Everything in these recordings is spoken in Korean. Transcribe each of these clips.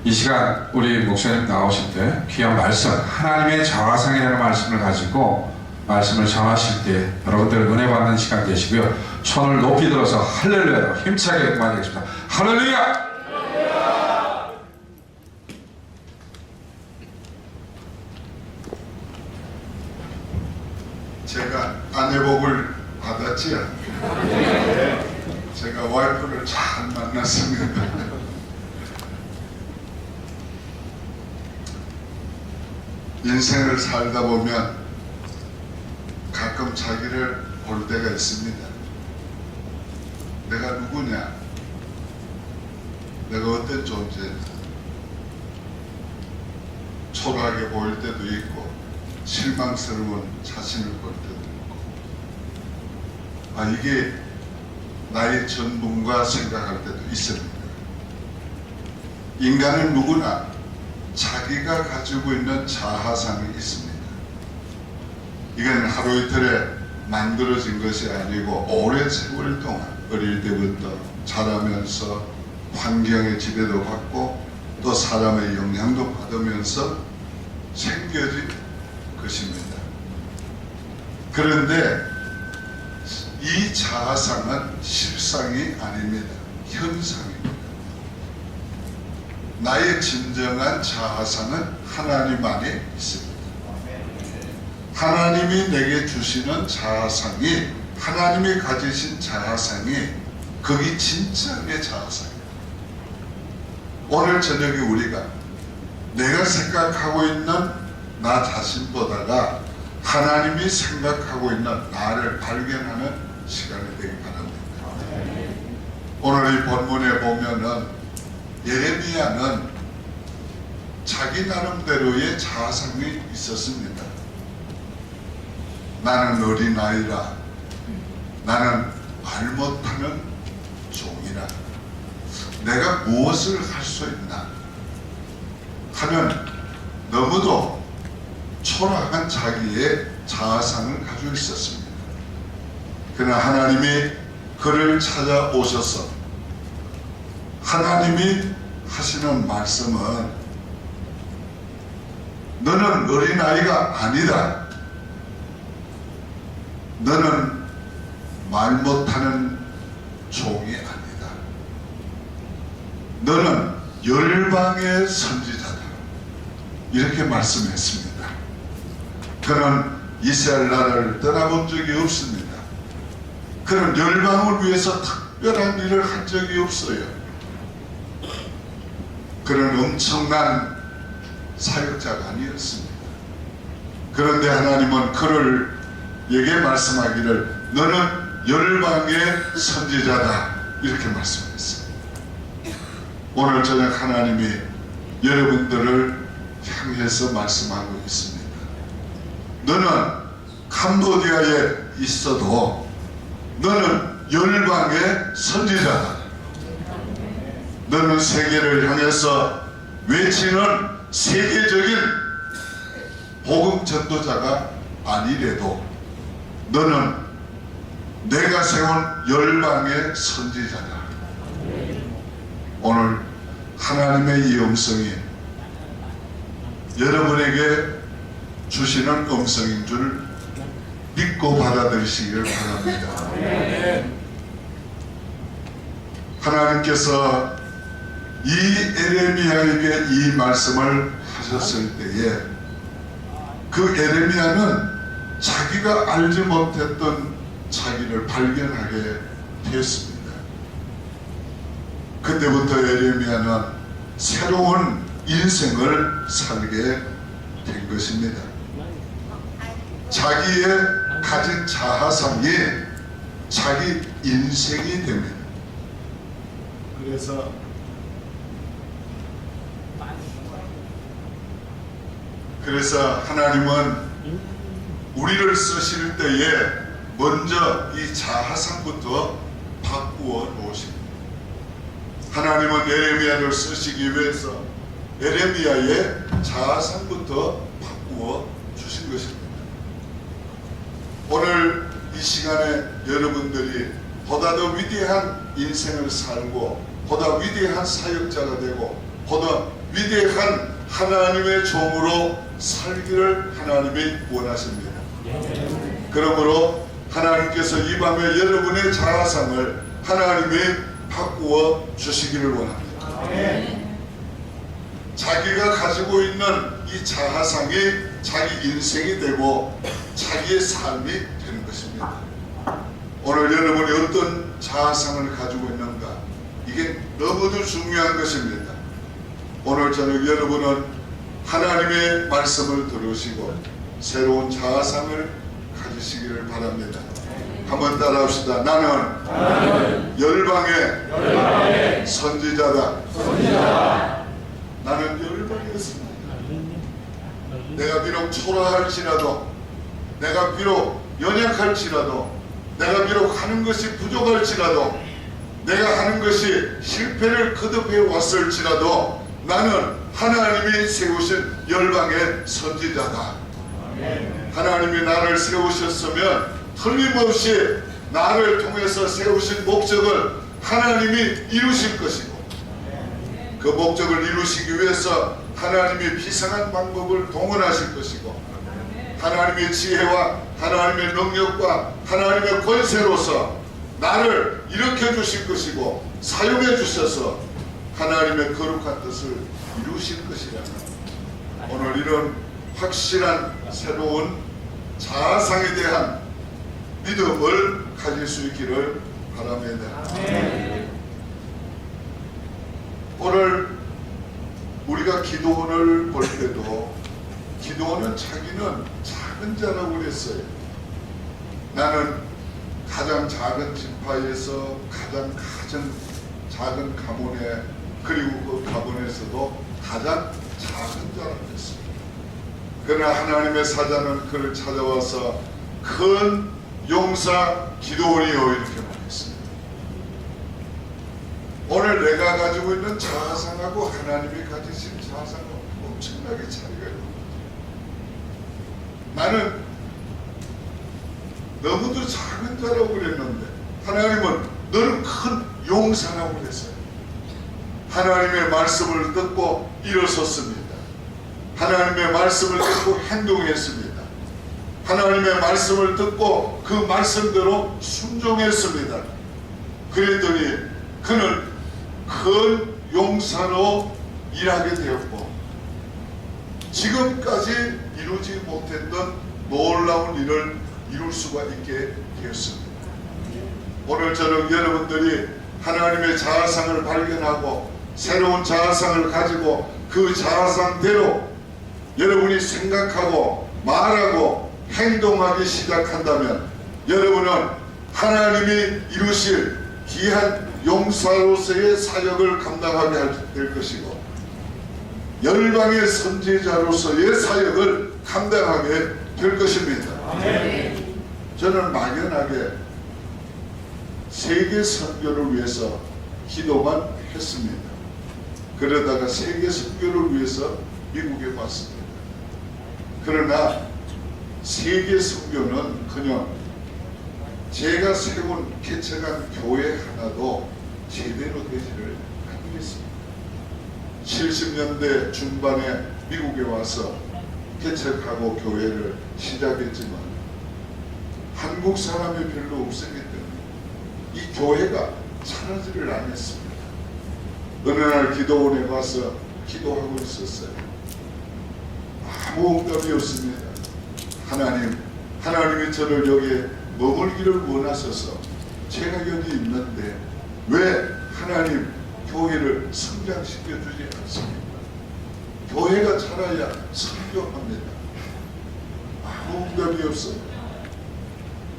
이 시간 우리 목사님 나오실 때 귀한 말씀, 하나님의 자화상이라는 말씀을 가지고 말씀을 전하실 때 여러분들 은혜 받는 시간 되시고요. 손을 높이 들어서 할렐루야 힘차게 응원하겠습니다. 할렐루야! 제가 아내 복을 받았지요. 제가 와이프를 잘 만났습니다. 인생을 살다 보면 가끔 자기를 볼 때가 있습니다. 내가 누구냐? 내가 어떤 존재냐? 초라하게 보일 때도 있고 실망스러운 자신을 볼 때도 있고 이게 나의 전부인가 생각할 때도 있습니다. 인간은 누구나 자기가 가지고 있는 자아상이 있습니다. 이건 하루 이틀에 만들어진 것이 아니고 오랜 세월 동안 어릴 때부터 자라면서 환경의 지배도 받고 또 사람의 영향도 받으면서 생겨진 것입니다. 그런데 이 자아상은 실상이 아닙니다. 현상입니다. 나의 진정한 자아상은 하나님 안에 있습니다. 하나님이 내게 주시는 자아상이, 하나님이 가지신 자아상이 그게 진짜 내 자아상이에요. 오늘 저녁에 우리가 내가 생각하고 있는 나 자신보다가 하나님이 생각하고 있는 나를 발견하는 시간이 되기 바랍니다. 오늘 이 본문에 보면은 예레미야는 자기 나름대로의 자아상이 있었습니다. 나는 어린아이라, 나는 말 못하는 종이라, 내가 무엇을 할 수 있나 하는 너무도 초라한 자기의 자아상을 가지고 있었습니다. 그러나 하나님이 그를 찾아오셔서 하나님이 하시는 말씀은 너는 어린아이가 아니다. 너는 말 못하는 종이 아니다. 너는 열방의 선지자다. 이렇게 말씀했습니다. 그는 이스라엘 나라를 떠나본 적이 없습니다. 그는 열방을 위해서 특별한 일을 한 적이 없어요. 그는 엄청난 사역자가 아니었습니다. 그런데 하나님은 그를 에게 말씀하기를 너는 열방의 선지자다 이렇게 말씀했어요. 오늘 저녁 하나님이 여러분들을 향해서 말씀하고 있습니다. 너는 캄보디아에 있어도 너는 열방의 선지자다. 너는 세계를 향해서 외치는 세계적인 복음 전도자가 아니래도 너는 내가 세운 열방의 선지자다. 오늘 하나님의 이 음성이 여러분에게 주시는 음성인 줄 믿고 받아들이시기를 바랍니다. 하나님께서 이 에레미야에게 이 말씀을 하셨을 때에 그 에레미야는 자기가 알지 못했던 자기를 발견하게 되었습니다. 그때부터 에레미야는 새로운 인생을 살게 된 것입니다. 자기의 가진 자아상이 자기 인생이 됩니다. 그래서 하나님은 우리를 쓰실 때에 먼저 이 자아상부터 바꾸어 놓으십니다. 하나님은 에레미야를 쓰시기 위해서 에레미야의 자아상부터 바꾸어 주신 것입니다. 오늘 이 시간에 여러분들이 보다 더 위대한 인생을 살고 보다 위대한 사역자가 되고 보다 위대한 하나님의 종으로 살기를 하나님이 원하십니다. 그러므로 하나님께서 이 밤에 여러분의 자아상을 하나님이 바꾸어 주시기를 원합니다. 자기가 가지고 있는 이 자아상이 자기 인생이 되고 자기의 삶이 되는 것입니다. 오늘 여러분이 어떤 자아상을 가지고 있는가, 이게 너무도 중요한 것입니다. 오늘 저녁 여러분은 하나님의 말씀을 들으시고 새로운 자아상을 가지시기를 바랍니다. 한번 따라합시다. 나는 열방의 선지자다. 나는 열방의 선지자다. 내가 비록 초라할지라도, 내가 비록 연약할지라도, 내가 비록 하는 것이 부족할지라도, 내가 하는 것이 실패를 거듭해 왔을지라도 나는 하나님이 세우신 열방의 선지자다. 하나님이 나를 세우셨으면 틀림없이 나를 통해서 세우신 목적을 하나님이 이루실 것이고, 그 목적을 이루시기 위해서 하나님이 비상한 방법을 동원하실 것이고, 하나님의 지혜와 하나님의 능력과 하나님의 권세로서 나를 일으켜 주실 것이고 사용해 주셔서 하나님의 거룩한 뜻을 이루실 것이라는 오늘 이런 확실한 새로운 자아상에 대한 믿음을 가질 수 있기를 바랍니다. 오늘 우리가 기도원을 볼 때도 기도원은 자기는 작은 자라고 그랬어요. 나는 가장 작은 지파에서 가장 작은 가문에, 그리고 그 가문에서도 가장 작은 자라고 했습니다. 그러나 하나님의 사자는 그를 찾아와서 큰 용사 기도원이여 이렇게 말했습니다. 오늘 내가 가지고 있는 자아상하고 하나님이 가지신 자아상하고 엄청나게 차이가 있는 나는 너무도 작은 자라고 그랬는데 하나님은 너는 큰 용사라고 그랬어요. 하나님의 말씀을 듣고 일어섰습니다. 하나님의 말씀을 듣고 행동했습니다. 하나님의 말씀을 듣고 그 말씀대로 순종했습니다. 그랬더니 그는 큰 용사로 일하게 되었고 지금까지 이루지 못했던 놀라운 일을 이룰 수가 있게 되었습니다. 오늘 저녁 여러분들이 하나님의 자아상을 발견하고 새로운 자아상을 가지고 그 자아상대로 여러분이 생각하고 말하고 행동하기 시작한다면 여러분은 하나님이 이루실 귀한 용사로서의 사역을 감당하게 될 것이고 열방의 선지자로서의 사역을 감당하게 될 것입니다. 저는 막연하게 세계 선교를 위해서 기도만 했습니다. 그러다가 세계 선교를 위해서 미국에 왔습니다. 그러나 세계 선교는 그냥 제가 세운 개척한 교회 하나도 제대로 되지를 않겠습니다. 70년대 중반에 미국에 와서 개척하고 교회를 시작했지만 한국 사람이 별로 없었기 때문에 이 교회가 살아지를 않았습니다. 어느 날 기도원에 가서 기도하고 있었어요. 아무 응답이 없습니다. 하나님이 저를 여기에 머물기를 원하셔서 제가 여기 있는데 왜 하나님 교회를 성장시켜 주지 않습니까? 교회가 자라야 성교합니다. 아무 응답이 없어요.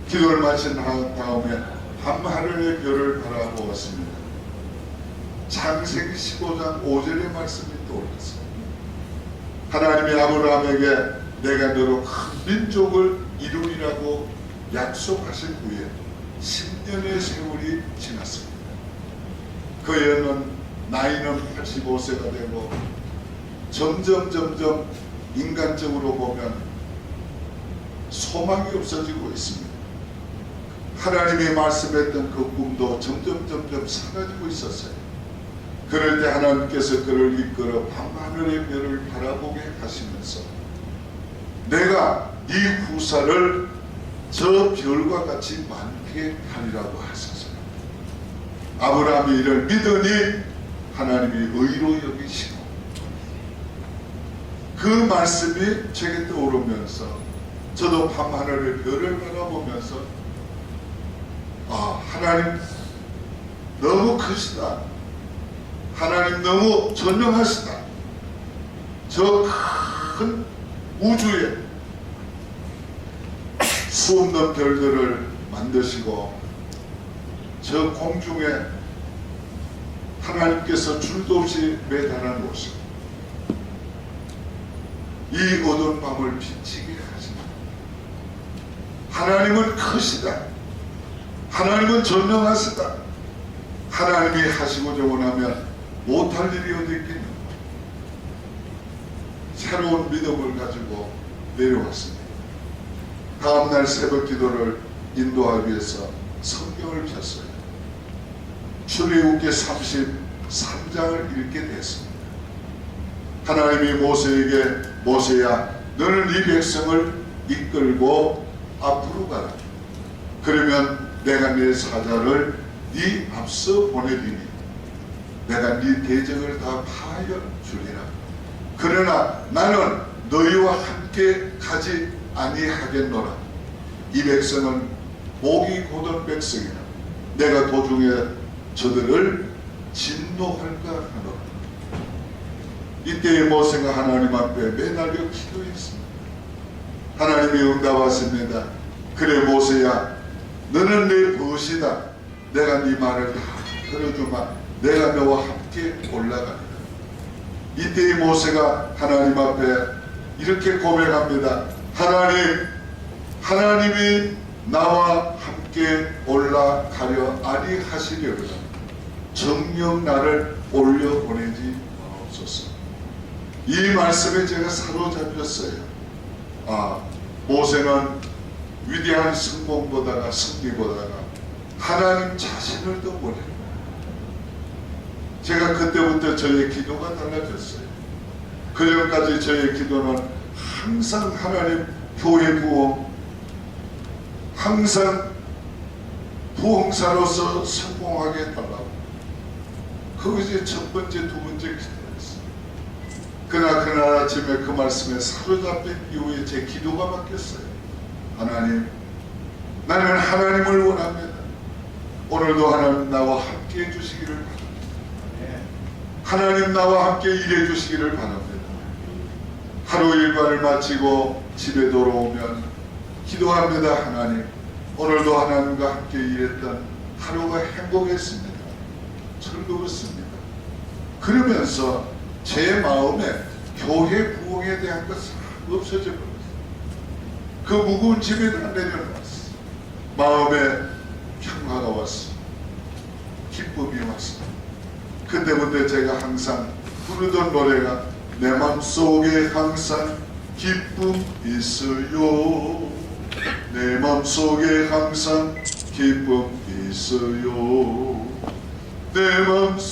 기도를 마친 다음에 밤하늘의 별을 바라보았습니다. 창세기 15장 5절의 말씀이 떠올랐습니다. 하나님이 아브라함에게 내가 너로 큰 민족을 이루리라고 약속하신 후에 10년의 세월이 지났습니다. 그에는 나이는 85세가 되고 점점 인간적으로 보면 소망이 없어지고 있습니다. 하나님이 말씀했던 그 꿈도 점점 사라지고 있었어요. 그럴 때 하나님께서 그를 이끌어 밤하늘의 별을 바라보게 하시면서 내가 네 후사를 저 별과 같이 많게 하리라고 하소서. 아브라함이 이를 믿으니 하나님이 의로 여기시고, 그 말씀이 제게 떠오르면서 저도 밤하늘의 별을 바라보면서 하나님 너무 크시다, 하나님 너무 전능하시다. 저 큰 우주에 수없는 별들을 만드시고 저 공중에 하나님께서 줄도 없이 매달아 놓으시고 이 어두운 밤을 비치게 하시는 하나님은 크시다, 하나님은 전능하시다. 하나님이 하시고자 원하면 못할 일이 어디 있겠냐. 새로운 믿음을 가지고 내려왔습니다. 다음날 새벽 기도를 인도하기 위해서 성경을 폈어요. 출애굽기 33장을 읽게 됐습니다. 하나님이 모세에게 모세야 너는 이 백성을 이끌고 앞으로 가라. 그러면 내가 내 사자를 네 앞서 보내리니 내가 네 대적을 다 파하여 주리라. 그러나 나는 너희와 함께 가지 아니하겠노라. 이 백성은 목이 곧은 백성이라 내가 도중에 저들을 진노할까 하노라. 이때에 모세가 하나님 앞에 매달려 기도했습니다. 하나님이 응답하십니다. 그래 모세야 너는 내 벗이다. 내가 네 말을 다 들어주마. 내가 너와 함께 올라가리라. 이때의 모세가 하나님 앞에 이렇게 고백합니다. 하나님이 나와 함께 올라가려 아니하시려거든 정녕 나를 올려보내지 마옵소서. 이 말씀에 제가 사로잡혔어요. 모세는 위대한 승리보다가 하나님 자신을 더 원해요. 제가 그때부터 저의 기도가 달라졌어요. 그전까지 저의 기도는 항상 하나님 교회 부흥, 항상 부흥사로서 성공하게 해달라고. 그것이 첫 번째, 두 번째 기도였어요. 그러나 그날 아침에 그 말씀에 사로잡힌 이후에 제 기도가 바뀌었어요. 하나님, 나는 하나님을 원합니다. 오늘도 하나님 나와 함께 해주시기를 바랍니다. 하나님 나와 함께 일해 주시기를 바랍니다. 하루 일과를 마치고 집에 돌아오면 기도합니다. 하나님, 오늘도 하나님과 함께 일했던 하루가 행복했습니다. 즐거웠습니다. 그러면서 제 마음에 교회 부흥에 대한 것은 없어져 버렸어요. 그 무거운 짐에다 내려놨어요. 마음에 평화가 왔습니다. 기쁨이 왔습니다. 그때부터 제가 항상 부르던 노래가 내 맘속에 항상 기쁨 있어요. 내 맘속에 항상 기쁨 있어요. 내 맘속에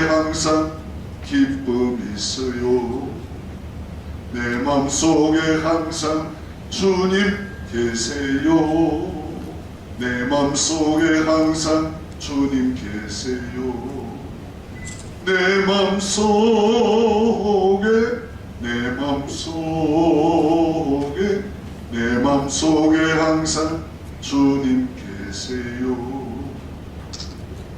항상 기쁨 있어요. 내 맘속에 항상 주님 계세요. 내 맘속에 항상 주님 계세요. 내 맘속에 항상 주님 계세요.